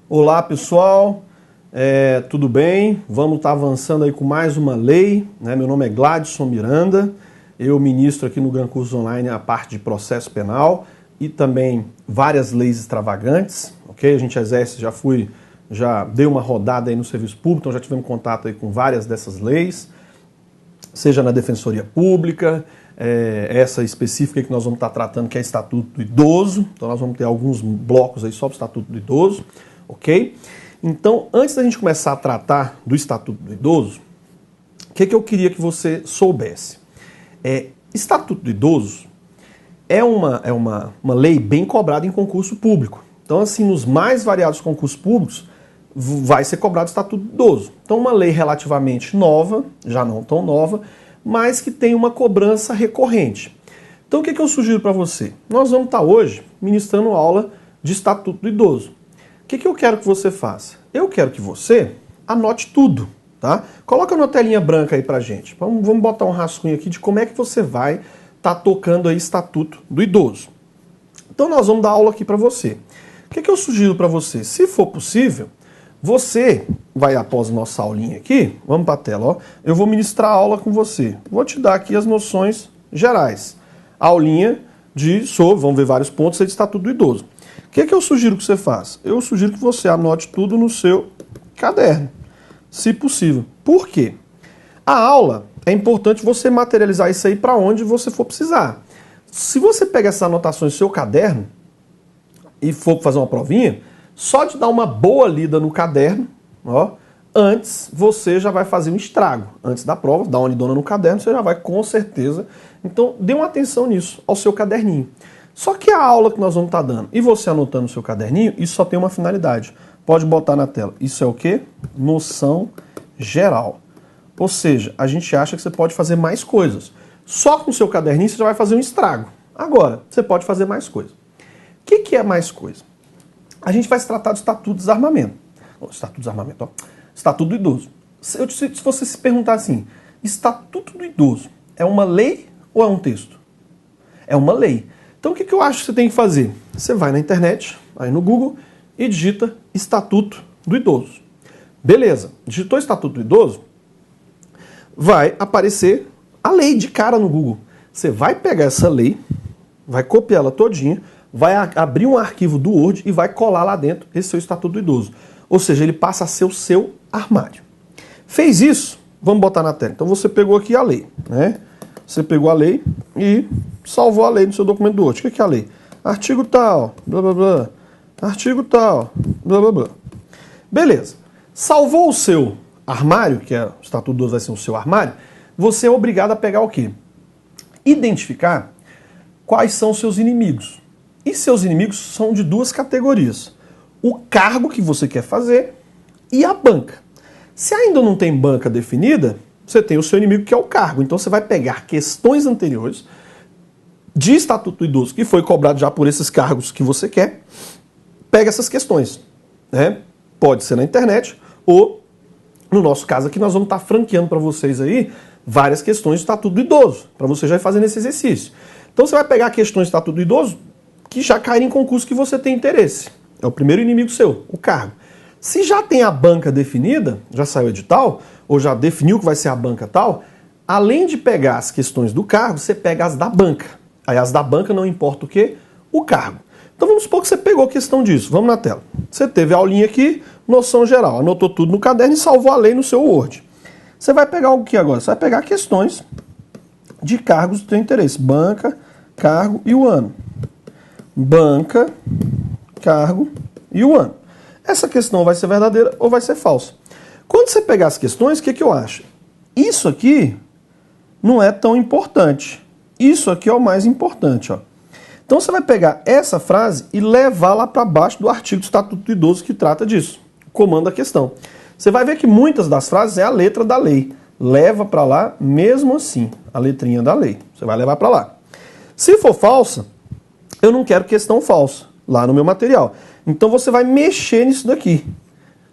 Olá pessoal, tudo bem? Vamos estar avançando aí com mais uma lei, né? Meu nome é Gladson Miranda, eu ministro aqui no Gran Curso Online a parte de processo penal e também várias leis extravagantes, ok? A gente exerce, já dei uma rodada aí no serviço público, então já tivemos contato aí com várias dessas leis, seja na Defensoria Pública, essa específica que nós vamos estar tratando, que é Estatuto do Idoso, então nós vamos ter alguns blocos aí só para o Estatuto do Idoso, ok? Então, antes da gente começar a tratar do Estatuto do Idoso, o que eu queria que você soubesse? Estatuto do Idoso é uma lei bem cobrada em concurso público. Então, assim, nos mais variados concursos públicos, vai ser cobrado o Estatuto do Idoso. Então, uma lei relativamente nova, já não tão nova, mas que tem uma cobrança recorrente. Então, o que eu sugiro para você? Nós vamos estar hoje ministrando aula de Estatuto do Idoso. O que eu quero que você faça? Eu quero que você anote tudo, tá? Coloca uma telinha branca aí pra gente. Vamos botar um rascunho aqui de como é que você vai estar tocando aí Estatuto do Idoso. Então, nós vamos dar aula aqui para você. O que eu sugiro para você? Se for possível, você vai, após nossa aulinha aqui, vamos para a tela, ó, eu vou ministrar a aula com você. Vou te dar aqui as noções gerais. Aulinha vamos ver vários pontos aí de Estatuto do Idoso. O que eu sugiro que você faça? Eu sugiro que você anote tudo no seu caderno, se possível. Por quê? A aula, é importante você materializar isso aí para onde você for precisar. Se você pegar essas anotações no seu caderno e for fazer uma provinha, só de dar uma boa lida no caderno, ó, antes você já vai fazer um estrago. Antes da prova, dá uma lidona no caderno, você já vai com certeza. Então, dê uma atenção nisso, ao seu caderninho. Só que a aula que nós vamos estar dando, e você anotando no seu caderninho, isso só tem uma finalidade. Pode botar na tela. Isso é o quê? Noção geral. Ou seja, a gente acha que você pode fazer mais coisas. Só com o seu caderninho você já vai fazer um estrago. Agora, você pode fazer mais coisas. O que é mais coisa? A gente vai se tratar do Estatuto do Desarmamento. Estatuto do Desarmamento, ó. Estatuto do Idoso. Se você se perguntar assim, Estatuto do Idoso é uma lei ou é um texto? É uma lei. Então o que eu acho que você tem que fazer? Você vai na internet, aí no Google, e digita Estatuto do Idoso. Beleza, digitou Estatuto do Idoso, vai aparecer a lei de cara no Google. Você vai pegar essa lei, vai copiar ela todinha, vai abrir um arquivo do Word e vai colar lá dentro esse seu Estatuto do Idoso. Ou seja, ele passa a ser o seu armário. Fez isso? Vamos botar na tela. Então você pegou aqui a lei, né? Você pegou a lei e salvou a lei no seu documento do Word. O que é a lei? Artigo tal, blá blá blá. Artigo tal, blá blá blá. Beleza. Salvou o seu armário, que é o Estatuto do Idoso vai ser o seu armário, você é obrigado a pegar o quê? Identificar quais são os seus inimigos. E seus inimigos são de duas categorias. O cargo que você quer fazer e a banca. Se ainda não tem banca definida, você tem o seu inimigo que é o cargo. Então você vai pegar questões anteriores de Estatuto do Idoso, que foi cobrado já por esses cargos que você quer, pega essas questões, né? Pode ser na internet ou, no nosso caso aqui, nós vamos estar franqueando para vocês aí várias questões do Estatuto do Idoso, para você já ir fazendo esse exercício. Então você vai pegar questões do Estatuto do Idoso que já caem em concurso que você tem interesse. É o primeiro inimigo seu, o cargo. Se já tem a banca definida, já saiu o edital, ou já definiu que vai ser a banca tal, além de pegar as questões do cargo, você pega as da banca. Aí as da banca não importa o quê? O cargo. Então vamos supor que você pegou a questão disso. Vamos na tela. Você teve a aulinha aqui, noção geral, anotou tudo no caderno e salvou a lei no seu Word. Você vai pegar o que agora? Você vai pegar questões de cargos do seu interesse. Banca, cargo e o ano. Banca, cargo e o ano. Essa questão vai ser verdadeira ou vai ser falsa. Quando você pegar as questões, o que eu acho? Isso aqui não é tão importante. Isso aqui é o mais importante, ó. Então você vai pegar essa frase e levar lá para baixo do artigo do Estatuto do Idoso que trata disso. Comanda a questão. Você vai ver que muitas das frases é a letra da lei. Leva para lá mesmo assim, a letrinha da lei. Você vai levar para lá. Se for falsa, eu não quero questão falsa lá no meu material. Então você vai mexer nisso daqui.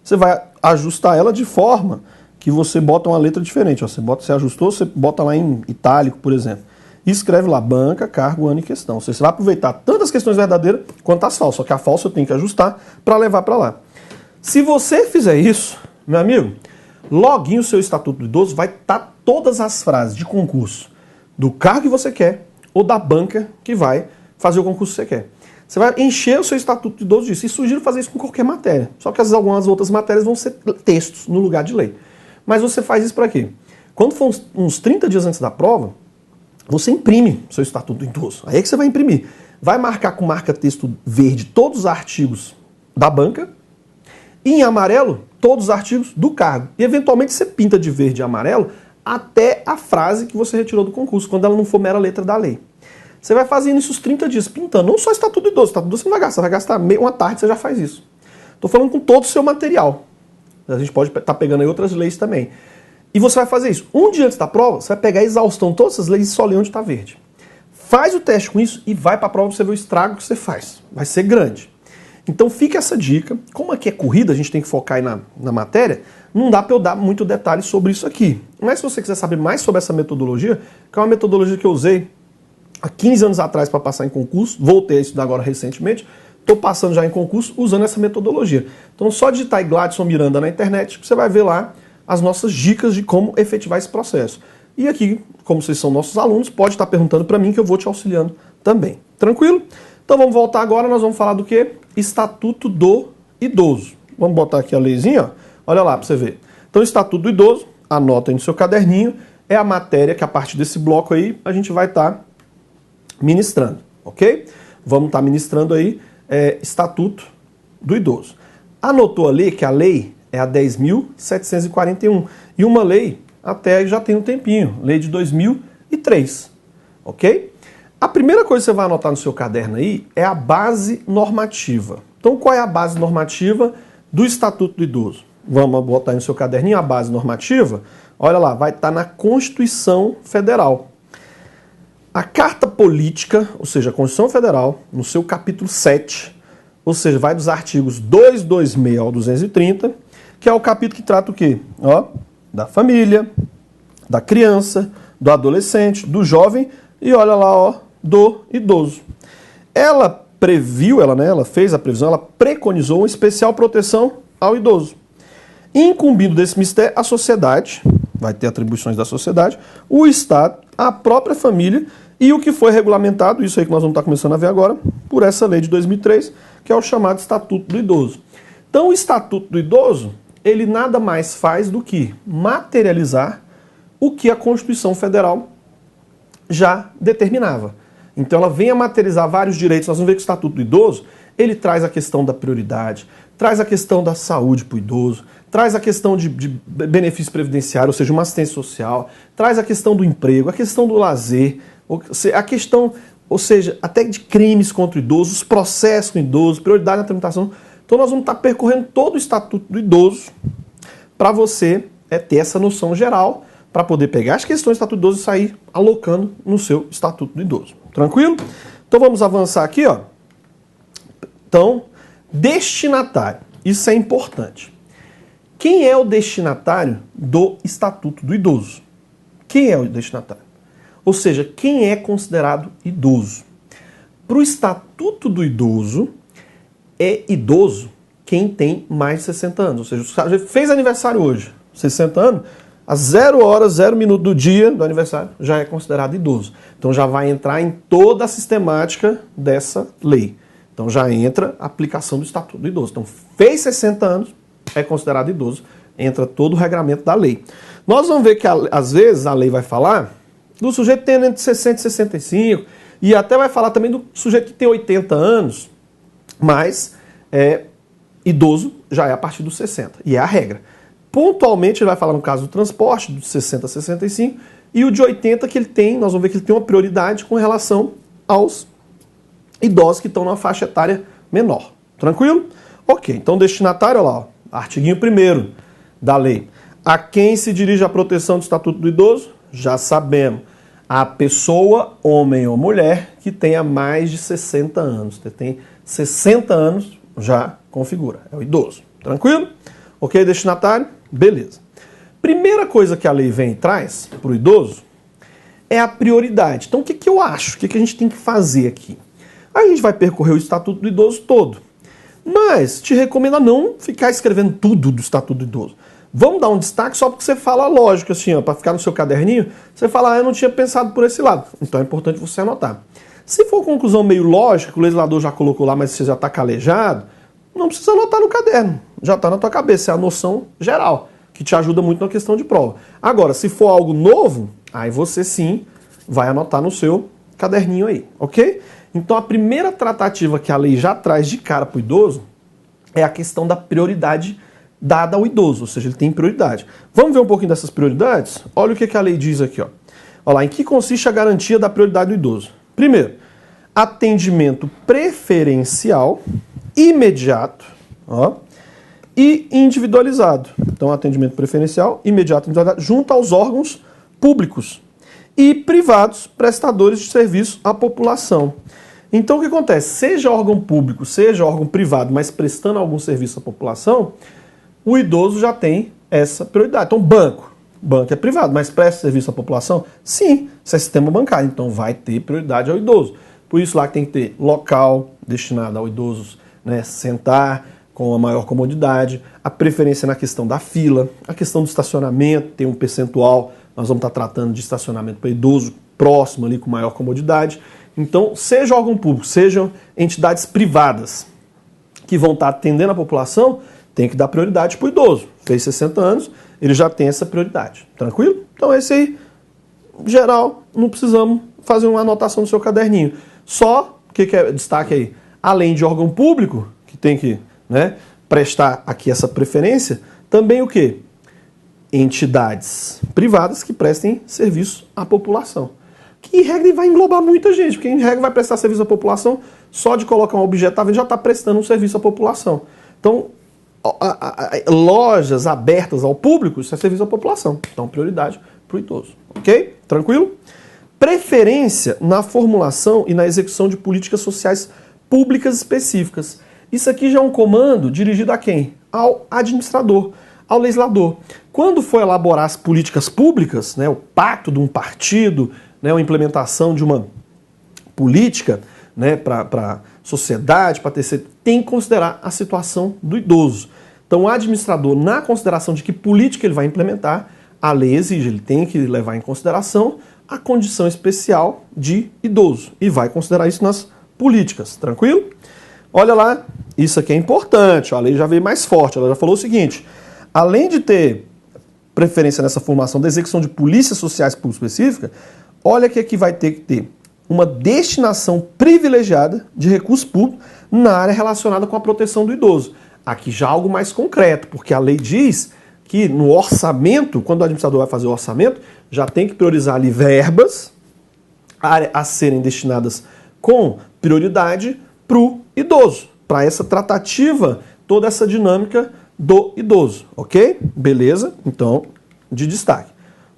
Você vai ajustar ela de forma que você bota uma letra diferente. Ó, você ajustou, você bota lá em itálico, por exemplo. E escreve lá banca, cargo, ano e questão. Ou seja, você vai aproveitar tanto as questões verdadeiras quanto as falsas. Só que a falsa eu tenho que ajustar para levar para lá. Se você fizer isso, meu amigo, loguinho o seu Estatuto do Idoso vai estar todas as frases de concurso do cargo que você quer ou da banca que vai fazer o concurso que você quer. Você vai encher o seu Estatuto do Idoso disso. E sugiro fazer isso com qualquer matéria. Só que às vezes algumas outras matérias vão ser textos no lugar de lei. Mas você faz isso para quê? Quando for uns 30 dias antes da prova, você imprime o seu Estatuto do Idoso. Aí é que você vai imprimir. Vai marcar com marca-texto verde todos os artigos da banca e em amarelo todos os artigos do cargo. E eventualmente você pinta de verde e amarelo até a frase que você retirou do concurso, quando ela não for mera letra da lei. Você vai fazendo isso os 30 dias, pintando. Não só Estatuto do Idoso. Estatuto do Idoso você não vai gastar. Vai gastar uma tarde, você já faz isso. Estou falando com todo o seu material. A gente pode estar pegando aí outras leis também. E você vai fazer isso. Um dia antes da prova, você vai pegar a exaustão de todas essas leis e só ler onde está verde. Faz o teste com isso e vai para a prova para você ver o estrago que você faz. Vai ser grande. Então fica essa dica. Como aqui é corrida, a gente tem que focar aí na matéria, não dá para eu dar muito detalhe sobre isso aqui. Mas se você quiser saber mais sobre essa metodologia, que é uma metodologia que eu usei há 15 anos atrás para passar em concurso, voltei a estudar agora recentemente, estou passando já em concurso usando essa metodologia. Então só digitar aí Gladson Miranda na internet, você vai ver lá as nossas dicas de como efetivar esse processo. E aqui, como vocês são nossos alunos, pode estar perguntando para mim que eu vou te auxiliando também. Tranquilo? Então vamos voltar agora, nós vamos falar do quê? Estatuto do Idoso. Vamos botar aqui a leizinha, ó. Olha lá para você ver. Então, Estatuto do Idoso, anota aí no seu caderninho, é a matéria que a partir desse bloco aí a gente vai estar ministrando, ok? Vamos estar ministrando aí Estatuto do Idoso. Anotou ali que a lei é a 10.741 e uma lei até já tem um tempinho, lei de 2003, ok? A primeira coisa que você vai anotar no seu caderno aí é a base normativa. Então qual é a base normativa do Estatuto do Idoso? Vamos botar aí no seu caderninho a base normativa, olha lá, vai estar na Constituição Federal. A Carta Política, ou seja, a Constituição Federal, no seu capítulo 7, ou seja, vai dos artigos 226 ao 230, que é o capítulo que trata o quê? Ó, da família, da criança, do adolescente, do jovem e olha lá, ó, do idoso. Ela previu, ela fez a previsão, ela preconizou uma especial proteção ao idoso. Incumbindo desse mistério, a sociedade, vai ter atribuições da sociedade, o Estado, a própria família e o que foi regulamentado, isso aí que nós vamos estar começando a ver agora, por essa lei de 2003, que é o chamado Estatuto do Idoso. Então, o Estatuto do Idoso, ele nada mais faz do que materializar o que a Constituição Federal já determinava. Então, ela vem a materializar vários direitos. Nós vamos ver que o Estatuto do Idoso, ele traz a questão da prioridade, traz a questão da saúde para o idoso, traz a questão de benefício previdenciário, ou seja, uma assistência social, traz a questão do emprego, a questão do lazer, a questão, ou seja, até de crimes contra o idoso, os processos com o idoso, prioridade na tramitação. Então nós vamos estar percorrendo todo o Estatuto do Idoso para você ter essa noção geral, para poder pegar as questões do Estatuto do Idoso e sair alocando no seu Estatuto do Idoso. Tranquilo? Então vamos avançar aqui, ó. Então, destinatário. Isso é importante. Quem é o destinatário do Estatuto do Idoso? Quem é o destinatário? Ou seja, quem é considerado idoso? Para o Estatuto do Idoso, é idoso quem tem mais de 60 anos. Ou seja, o cara fez aniversário hoje, 60 anos, às 0 horas, 0 minuto do dia do aniversário, já é considerado idoso. Então já vai entrar em toda a sistemática dessa lei. Então já entra a aplicação do Estatuto do Idoso. Então fez 60 anos, é considerado idoso, entra todo o regramento da lei. Nós vamos ver que às vezes a lei vai falar do sujeito tendo entre 60 e 65, e até vai falar também do sujeito que tem 80 anos, mas idoso já é a partir dos 60, e é a regra. Pontualmente ele vai falar no caso do transporte, dos 60 a 65, e o de 80 que ele tem, nós vamos ver que ele tem uma prioridade com relação aos idosos que estão na faixa etária menor. Tranquilo? Ok, então destinatário, olha lá, ó, artiguinho 1º da lei. A quem se dirige a proteção do Estatuto do Idoso? Já sabemos. A pessoa, homem ou mulher, que tenha mais de 60 anos. Você tem 60 anos, já configura. É o idoso. Tranquilo? Ok, destinatário? Beleza. Primeira coisa que a lei vem e traz para o idoso é a prioridade. Então, o que eu acho? O que a gente tem que fazer aqui? A gente vai percorrer o Estatuto do Idoso todo. Mas te recomendo a não ficar escrevendo tudo do Estatuto do Idoso. Vamos dar um destaque só porque você fala lógico, assim, para ficar no seu caderninho, você fala, eu não tinha pensado por esse lado. Então é importante você anotar. Se for conclusão meio lógica, que o legislador já colocou lá, mas você já está calejado, não precisa anotar no caderno. Já está na tua cabeça, é a noção geral, que te ajuda muito na questão de prova. Agora, se for algo novo, aí você sim vai anotar no seu caderninho aí, ok? Então a primeira tratativa que a lei já traz de cara para o idoso é a questão da prioridade dada ao idoso, ou seja, ele tem prioridade. Vamos ver um pouquinho dessas prioridades? Olha o que a lei diz aqui, ó. Olha lá, em que consiste a garantia da prioridade do idoso? Primeiro, atendimento preferencial, imediato, ó, e individualizado. Então, atendimento preferencial, imediato e individualizado, junto aos órgãos públicos e privados prestadores de serviço à população. Então, o que acontece? Seja órgão público, seja órgão privado, mas prestando algum serviço à população, o idoso já tem essa prioridade. Então, banco é privado, mas presta serviço à população? Sim, isso é sistema bancário, então vai ter prioridade ao idoso. Por isso lá que tem que ter local destinado ao idoso, né, sentar com a maior comodidade, a preferência na questão da fila, a questão do estacionamento, tem um percentual, nós vamos estar tratando de estacionamento para idoso próximo ali com maior comodidade. Então, seja órgão público, sejam entidades privadas que vão estar atendendo a população, tem que dar prioridade para o idoso. Fez 60 anos, ele já tem essa prioridade. Tranquilo? Então esse aí, geral, não precisamos fazer uma anotação no seu caderninho. Só, o que é destaque aí? Além de órgão público, que tem que, né, prestar aqui essa preferência, também o quê? Entidades privadas que prestem serviço à população. Que em regra vai englobar muita gente, porque em regra vai prestar serviço à população, só de colocar um objeto à venda já está prestando um serviço à população. Então, lojas abertas ao público, isso é serviço à população. Então, prioridade para o idoso. Ok? Tranquilo? Preferência na formulação e na execução de políticas sociais públicas específicas. Isso aqui já é um comando dirigido a quem? Ao administrador, ao legislador. Quando for elaborar as políticas públicas, né, o pacto de um partido, né, a implementação de uma política, né, para a sociedade, para terceiro, tem que considerar a situação do idoso. Então, o administrador, na consideração de que política ele vai implementar, a lei exige, ele tem que levar em consideração a condição especial de idoso e vai considerar isso nas políticas, tranquilo? Olha lá, isso aqui é importante, a lei já veio mais forte, ela já falou o seguinte, além de ter preferência nessa formação da execução de polícias sociais públicas específicas, olha que aqui vai ter que ter uma destinação privilegiada de recursos públicos na área relacionada com a proteção do idoso. Aqui já algo mais concreto, porque a lei diz que no orçamento, quando o administrador vai fazer o orçamento, já tem que priorizar ali verbas a serem destinadas com prioridade para o idoso, para essa tratativa, toda essa dinâmica do idoso, ok? Beleza? Então, de destaque.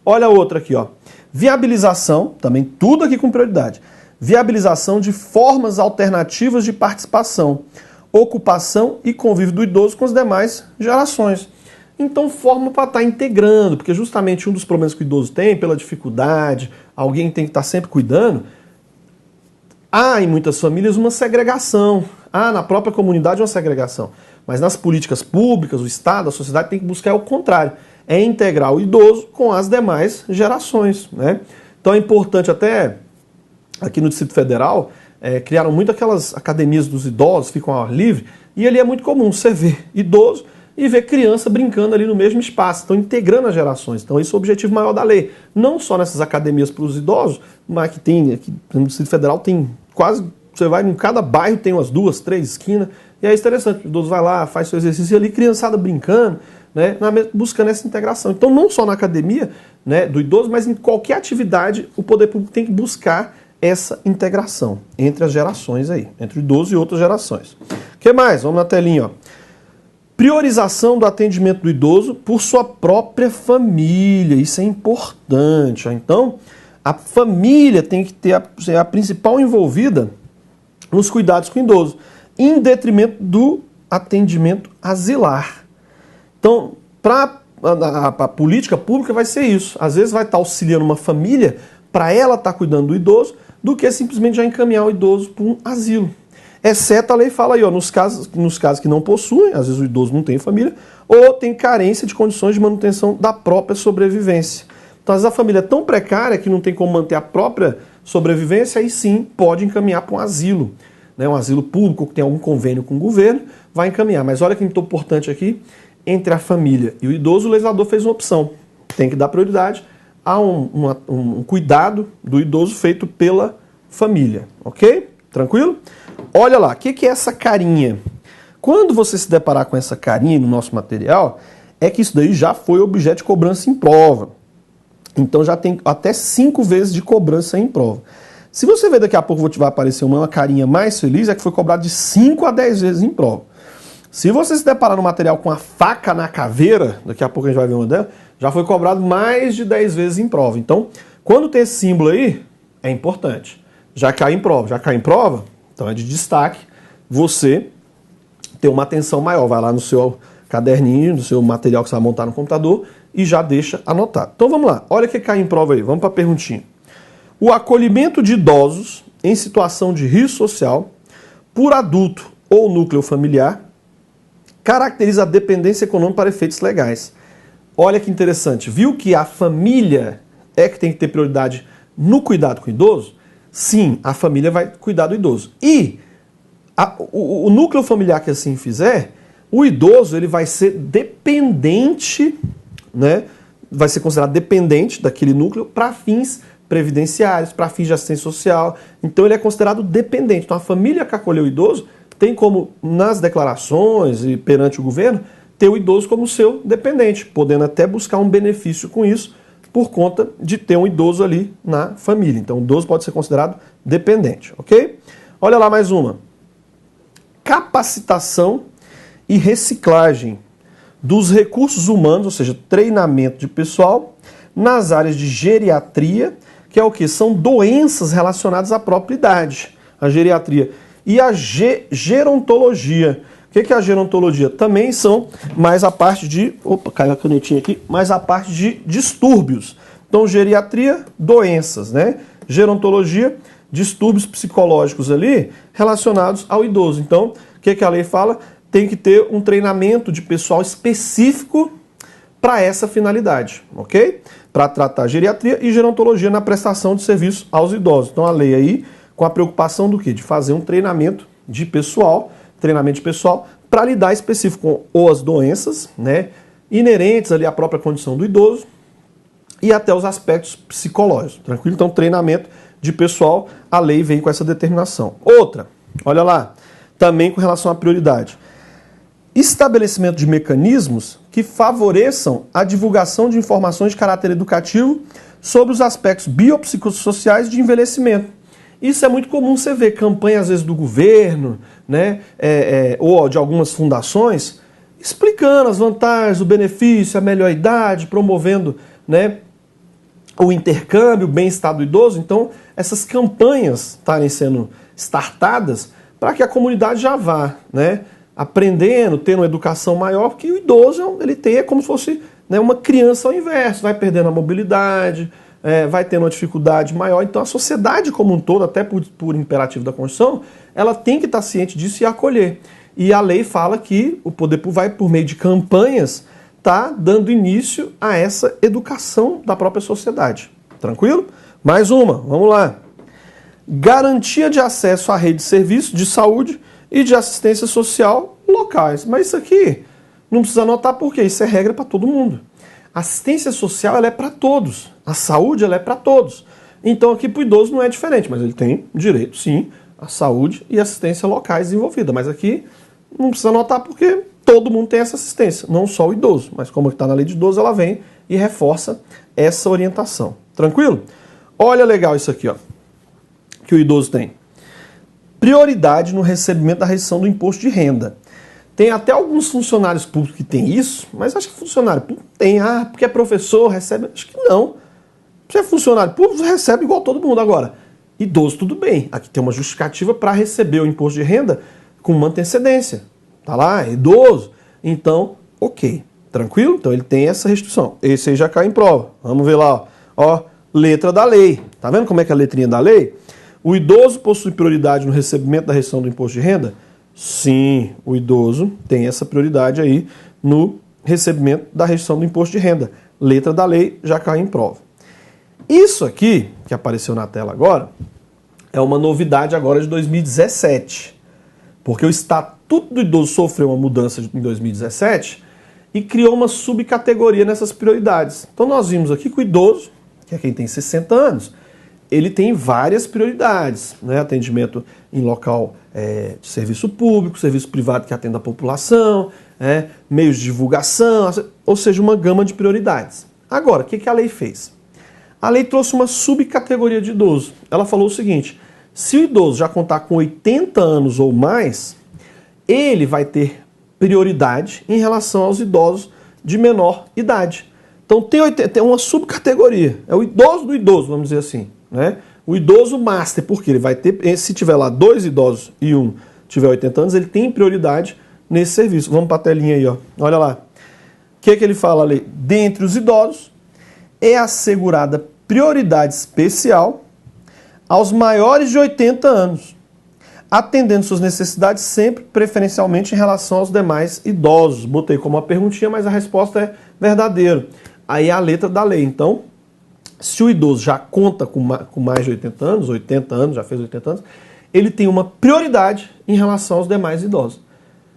Olha a outra aqui, ó. Viabilização, também tudo aqui com prioridade. Viabilização de formas alternativas de participação, ocupação e convívio do idoso com as demais gerações. Então, forma para estar integrando, porque justamente um dos problemas que o idoso tem, pela dificuldade, alguém tem que estar sempre cuidando, há em muitas famílias uma segregação, há na própria comunidade uma segregação, mas nas políticas públicas, o Estado, a sociedade tem que buscar o contrário, é integrar o idoso com as demais gerações, né? Então é importante até, aqui no Distrito Federal, criaram muito aquelas academias dos idosos, ficam ao ar livre, e ali é muito comum você ver idoso e ver criança brincando ali no mesmo espaço, estão integrando as gerações. Então esse é o objetivo maior da lei. Não só nessas academias para os idosos, mas que tem, aqui no Distrito Federal tem quase, você vai em cada bairro tem umas 2, 3 esquinas, e é interessante, o idoso vai lá, faz seu exercício ali, criançada brincando, né, buscando essa integração. Então não só na academia, né, do idoso, mas em qualquer atividade o poder público tem que buscar essa integração entre as gerações aí, entre o idoso e outras gerações. O que mais? Vamos na telinha, ó. Priorização do atendimento do idoso por sua própria família, isso é importante. Ó. Então, a família tem que ter a principal envolvida nos cuidados com o idoso, em detrimento do atendimento asilar. Então, para a política pública vai ser isso. Às vezes vai estar auxiliando uma família para ela estar cuidando do idoso, do que simplesmente já encaminhar o idoso para um asilo. exceto a lei fala aí, ó, nos casos que não possuem, às vezes o idoso não tem família, ou tem carência de condições de manutenção da própria sobrevivência. Então, às vezes a família é tão precária que não tem como manter a própria sobrevivência, aí sim pode encaminhar para um asilo, né, um asilo público que tem algum convênio com o governo, vai encaminhar. Mas olha que importante aqui, entre a família e o idoso, o legislador fez uma opção. Tem que dar prioridade a um cuidado do idoso feito pela família, ok? Tranquilo? Olha lá, o que é essa carinha? Quando você se deparar com essa carinha no nosso material, é que isso daí já foi objeto de cobrança em prova. Então já tem até 5 vezes de cobrança em prova. Se você ver daqui a pouco vai aparecer uma carinha mais feliz, é que foi cobrado de 5 a 10 vezes em prova. Se você se deparar no material com a faca na caveira, daqui a pouco a gente vai ver uma dela, já foi cobrado mais de 10 vezes em prova. Então, quando tem esse símbolo aí, é importante. Já cai em prova, então é de destaque você ter uma atenção maior. Vai lá no seu caderninho, no seu material que você vai montar no computador e já deixa anotado. Então vamos lá, olha o que cai em prova aí, vamos para a perguntinha. O acolhimento de idosos em situação de risco social por adulto ou núcleo familiar caracteriza a dependência econômica para efeitos legais. Olha que interessante, viu que a família é que tem que ter prioridade no cuidado com o idoso? Sim, a família vai cuidar do idoso. E o núcleo familiar que assim fizer, o idoso ele vai ser dependente, né? Vai ser considerado dependente daquele núcleo para fins previdenciários, para fins de assistência social. Então ele é considerado dependente. Então a família que acolheu o idoso tem como, nas declarações e perante o governo, ter o idoso como seu dependente, podendo até buscar um benefício com isso, por conta de ter um idoso ali na família. Então o idoso pode ser considerado dependente, ok? Olha lá mais uma. Capacitação e reciclagem dos recursos humanos, ou seja, treinamento de pessoal, nas áreas de geriatria, que é o que? São doenças relacionadas à própria idade. A geriatria. E a gerontologia. O que é a gerontologia? Também são mais a parte de... Opa, caiu a canetinha aqui. Mais a parte de distúrbios. Então, geriatria, doenças, né? Gerontologia, distúrbios psicológicos ali relacionados ao idoso. Então, o que a lei fala? Tem que ter um treinamento de pessoal específico para essa finalidade, ok? Para tratar geriatria e gerontologia na prestação de serviço aos idosos. Então, a lei aí, com a preocupação do quê? De fazer um treinamento de pessoal para lidar específico com ou as doenças, né, inerentes ali à própria condição do idoso e até os aspectos psicológicos, tranquilo? Então, treinamento de pessoal, a lei vem com essa determinação. Outra, olha lá, também com relação à prioridade. Estabelecimento de mecanismos que favoreçam a divulgação de informações de caráter educativo sobre os aspectos biopsicossociais de envelhecimento. Isso é muito comum você ver campanhas, às vezes, do governo, né, ou de algumas fundações, explicando as vantagens, o benefício, a melhor idade, promovendo, né, o intercâmbio, o bem-estar do idoso. Então, essas campanhas estarem sendo startadas para que a comunidade já vá, né, aprendendo, tendo uma educação maior, porque o idoso ele tem, é como se fosse, né, uma criança ao inverso, vai perdendo a mobilidade, vai tendo uma dificuldade maior. Então a sociedade como um todo, até por imperativo da Constituição, ela tem que estar ciente disso e acolher. E a lei fala que o poder público vai, por meio de campanhas, tá dando início a essa educação da própria sociedade. Tranquilo? Mais uma, vamos lá. Garantia de acesso à rede de serviços de saúde e de assistência social locais. Mas isso aqui não precisa anotar porque isso é regra para todo mundo. A assistência social ela é para todos. A saúde ela é para todos. Então aqui para o idoso não é diferente, mas ele tem direito sim à saúde e assistência locais desenvolvida. Mas aqui não precisa anotar porque todo mundo tem essa assistência, não só o idoso. Mas como está na lei de idoso, ela vem e reforça essa orientação. Tranquilo? Olha legal isso aqui, ó, que o idoso tem. Prioridade no recebimento da restrição do imposto de renda. Tem até alguns funcionários públicos que tem isso, mas acho que funcionário público tem, porque é professor, recebe. Acho que não. Se é funcionário público, recebe igual todo mundo. Agora, idoso, tudo bem. Aqui tem uma justificativa para receber o imposto de renda com uma antecedência. Tá lá, é idoso. Então, ok. Tranquilo? Então ele tem essa restrição. Esse aí já cai em prova. Vamos ver lá, ó. Letra da lei. Tá vendo como é que é a letrinha da lei? O idoso possui prioridade no recebimento da redução do imposto de renda? Sim, o idoso tem essa prioridade aí no recebimento da redução do imposto de renda. Letra da lei já cai em prova. Isso aqui, que apareceu na tela agora, é uma novidade agora de 2017. Porque o Estatuto do Idoso sofreu uma mudança em 2017 e criou uma subcategoria nessas prioridades. Então nós vimos aqui que o idoso, que é quem tem 60 anos, ele tem várias prioridades, né? Atendimento em local de serviço público, serviço privado que atenda a população, meios de divulgação, ou seja, uma gama de prioridades. Agora, o que a lei fez? A lei trouxe uma subcategoria de idoso. Ela falou o seguinte: se o idoso já contar com 80 anos ou mais, ele vai ter prioridade em relação aos idosos de menor idade. Então tem uma subcategoria, é o idoso do idoso, vamos dizer assim, né? O idoso master, porque ele vai ter, se tiver lá 2 idosos e um tiver 80 anos, ele tem prioridade nesse serviço. Vamos para a telinha aí, ó. Olha lá. O que ele fala ali? Dentre os idosos, é assegurada prioridade especial aos maiores de 80 anos, atendendo suas necessidades sempre preferencialmente em relação aos demais idosos. Botei como uma perguntinha, mas a resposta é verdadeiro. Aí é a letra da lei. Então, se o idoso já conta com mais de 80 anos, já fez 80 anos, ele tem uma prioridade em relação aos demais idosos.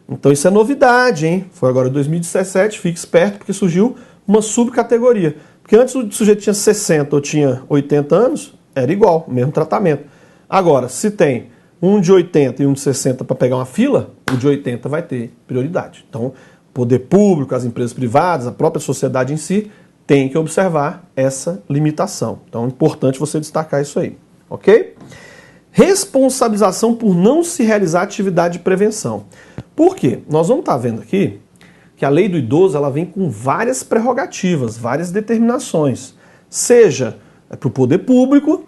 Então isso é novidade, hein? Foi agora em 2017, fique esperto, porque surgiu uma subcategoria. Porque antes o sujeito tinha 60 ou tinha 80 anos, era igual, o mesmo tratamento. Agora, se tem um de 80 e um de 60 para pegar uma fila, o de 80 vai ter prioridade. Então, o poder público, as empresas privadas, a própria sociedade em si, tem que observar essa limitação. Então é importante você destacar isso aí, ok? Responsabilização por não se realizar atividade de prevenção. Por quê? Nós vamos estar vendo aqui que a lei do idoso ela vem com várias prerrogativas, várias determinações, seja para o poder público,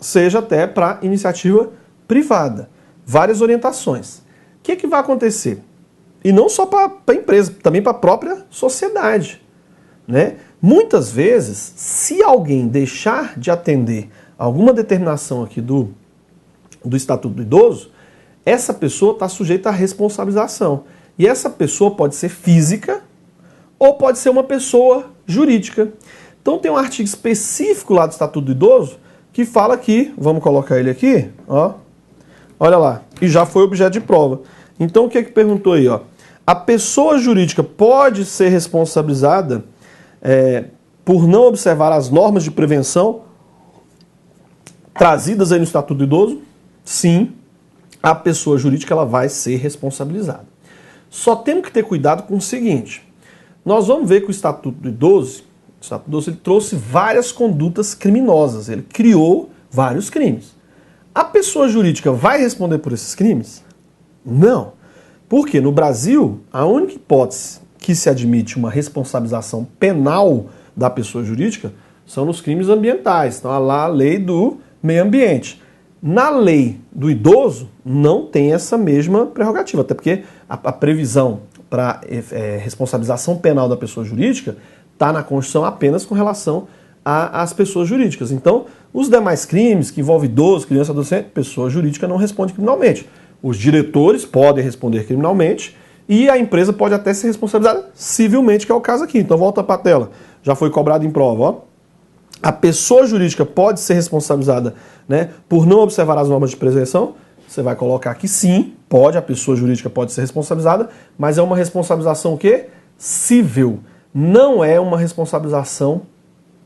seja até para iniciativa privada. Várias orientações. O que vai acontecer? E não só para a empresa, também para a própria sociedade, né? Muitas vezes, se alguém deixar de atender alguma determinação aqui do Estatuto do Idoso, essa pessoa está sujeita à responsabilização. E essa pessoa pode ser física ou pode ser uma pessoa jurídica. Então tem um artigo específico lá do Estatuto do Idoso que fala que, vamos colocar ele aqui, ó, olha lá, e já foi objeto de prova. Então o que perguntou aí, ó? A pessoa jurídica pode ser responsabilizada por não observar as normas de prevenção trazidas aí no Estatuto do Idoso? Sim, a pessoa jurídica ela vai ser responsabilizada. Só temos que ter cuidado com o seguinte: nós vamos ver que o Estatuto do Idoso, ele trouxe várias condutas criminosas, ele criou vários crimes. A pessoa jurídica vai responder por esses crimes? Não. Porque no Brasil, a única hipótese que se admite uma responsabilização penal da pessoa jurídica são nos crimes ambientais. Então, lá a lei do meio ambiente. Na lei do idoso, não tem essa mesma prerrogativa, até porque a previsão para responsabilização penal da pessoa jurídica está na Constituição apenas com relação às pessoas jurídicas. Então, os demais crimes que envolvem idoso, criança, adolescente, pessoa jurídica não responde criminalmente. Os diretores podem responder criminalmente e a empresa pode até ser responsabilizada civilmente, que é o caso aqui. Então volta para a tela. Já foi cobrado em prova, ó. A pessoa jurídica pode ser responsabilizada, né, por não observar as normas de prevenção. Você vai colocar aqui sim, pode, a pessoa jurídica pode ser responsabilizada, mas é uma responsabilização o quê? Civil. Não é uma responsabilização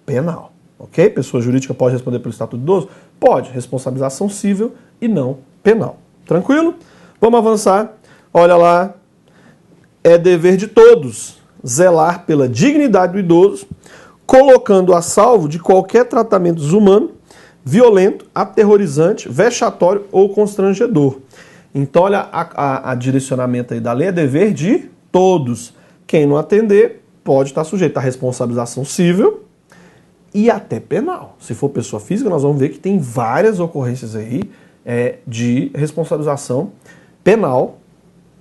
penal. Ok? Pessoa jurídica pode responder pelo Estatuto do Idoso? Pode. Responsabilização civil e não penal. Tranquilo? Vamos avançar. Olha lá. É dever de todos zelar pela dignidade do idoso, colocando a salvo de qualquer tratamento desumano, violento, aterrorizante, vexatório ou constrangedor. Então, olha a direcionamento aí da lei, é dever de todos. Quem não atender pode estar sujeito à responsabilização civil e até penal. Se for pessoa física, nós vamos ver que tem várias ocorrências aí de responsabilização penal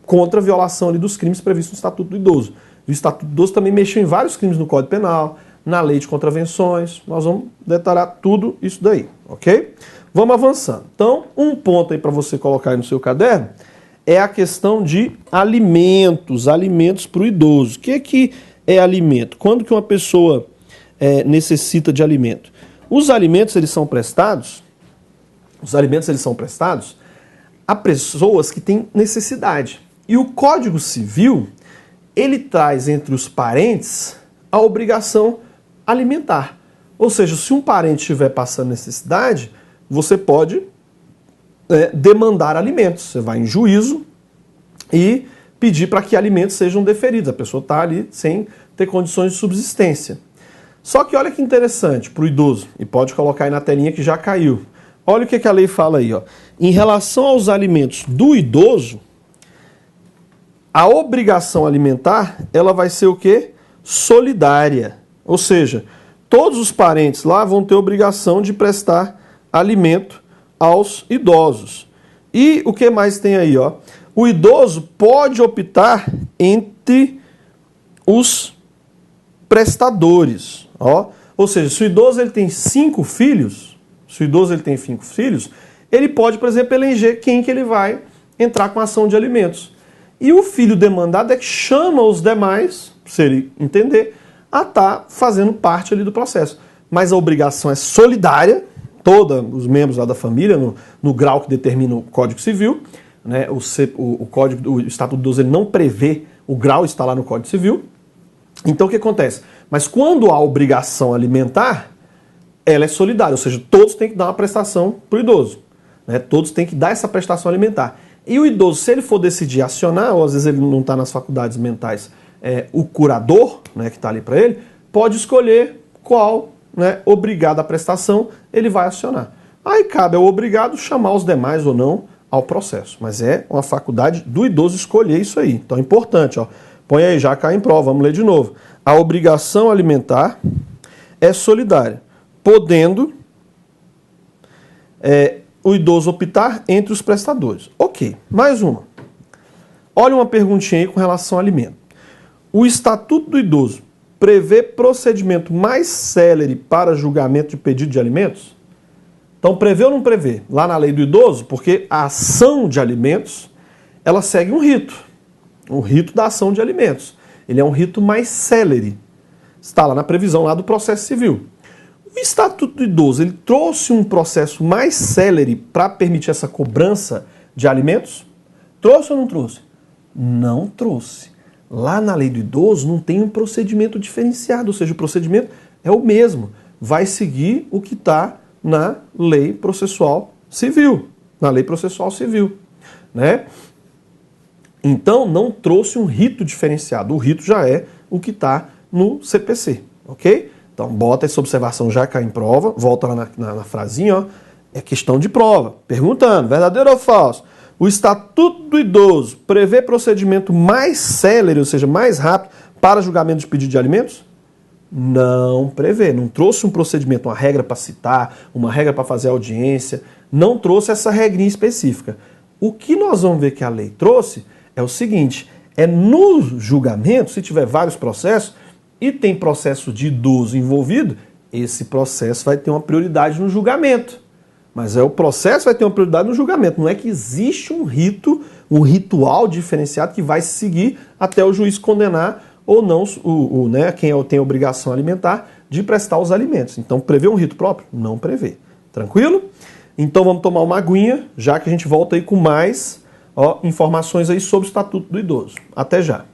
contra a violação ali dos crimes previstos no Estatuto do Idoso. O Estatuto do Idoso também mexeu em vários crimes no Código Penal, na Lei de Contravenções. Nós vamos detalhar tudo isso daí, ok? Vamos avançando. Então, um ponto aí para você colocar aí no seu caderno é a questão de alimentos para o idoso. O que é alimento? Quando que uma pessoa necessita de alimento? Os alimentos eles são prestados a pessoas que têm necessidade. E o Código Civil, ele traz entre os parentes a obrigação alimentar. Ou seja, se um parente estiver passando necessidade, você pode demandar alimentos. Você vai em juízo e pedir para que alimentos sejam deferidos. A pessoa está ali sem ter condições de subsistência. Só que olha que interessante para o idoso, e pode colocar aí na telinha que já caiu. Olha o que a lei fala aí, ó. Em relação aos alimentos do idoso, a obrigação alimentar, ela vai ser o quê? Solidária. Ou seja, todos os parentes lá vão ter obrigação de prestar alimento aos idosos. E o que mais tem aí, ó? O idoso pode optar entre os prestadores, ó. Ou seja, se o idoso ele tem 5 filhos, ele pode, por exemplo, eleger quem que ele vai entrar com a ação de alimentos. E o filho demandado é que chama os demais, se ele entender, a estar fazendo parte ali do processo. Mas a obrigação é solidária, todos os membros lá da família, no grau que determina o Código Civil, né? O Estatuto do Idoso ele não prevê, o grau está lá no Código Civil. Então o que acontece? Mas quando há obrigação alimentar, ela é solidária, ou seja, todos têm que dar uma prestação para o idoso. Né? Todos têm que dar essa prestação alimentar. E o idoso, se ele for decidir acionar, ou às vezes ele não está nas faculdades mentais, o curador, né, que está ali para ele, pode escolher qual, né, obrigado à prestação ele vai acionar. Aí cabe ao obrigado chamar os demais ou não ao processo. Mas é uma faculdade do idoso escolher isso aí. Então é importante, ó. Põe aí, já cai em prova, vamos ler de novo. A obrigação alimentar é solidária, podendo o idoso optar entre os prestadores. Ok, mais uma. Olha uma perguntinha aí com relação ao alimento. O Estatuto do Idoso prevê procedimento mais célere para julgamento de pedido de alimentos? Então, prevê ou não prevê? Lá na lei do idoso, porque a ação de alimentos, ela segue um rito. O rito da ação de alimentos. Ele é um rito mais célere. Está lá na previsão lá do processo civil. O Estatuto do Idoso, ele trouxe um processo mais célere para permitir essa cobrança de alimentos? Trouxe ou não trouxe? Não trouxe. Lá na lei do idoso não tem um procedimento diferenciado, ou seja, o procedimento é o mesmo. Vai seguir o que está na lei processual civil. Na lei processual civil, né? Então, não trouxe um rito diferenciado. O rito já é o que está no CPC, ok? Então, bota essa observação já cai em prova. Volta lá na frasinha, ó. É questão de prova. Perguntando, verdadeiro ou falso? O Estatuto do Idoso prevê procedimento mais célere, ou seja, mais rápido, para julgamento de pedido de alimentos? Não prevê. Não trouxe um procedimento, uma regra para citar, uma regra para fazer audiência. Não trouxe essa regrinha específica. O que nós vamos ver que a lei trouxe é o seguinte, no julgamento, se tiver vários processos, e tem processo de idoso envolvido, esse processo vai ter uma prioridade no julgamento. Mas o processo vai ter uma prioridade no julgamento. Não é que existe um rito, um ritual diferenciado que vai seguir até o juiz condenar ou não quem tem a obrigação alimentar de prestar os alimentos. Então, prevê um rito próprio? Não prevê. Tranquilo? Então, vamos tomar uma aguinha, já que a gente volta aí com mais informações aí sobre o Estatuto do Idoso. Até já.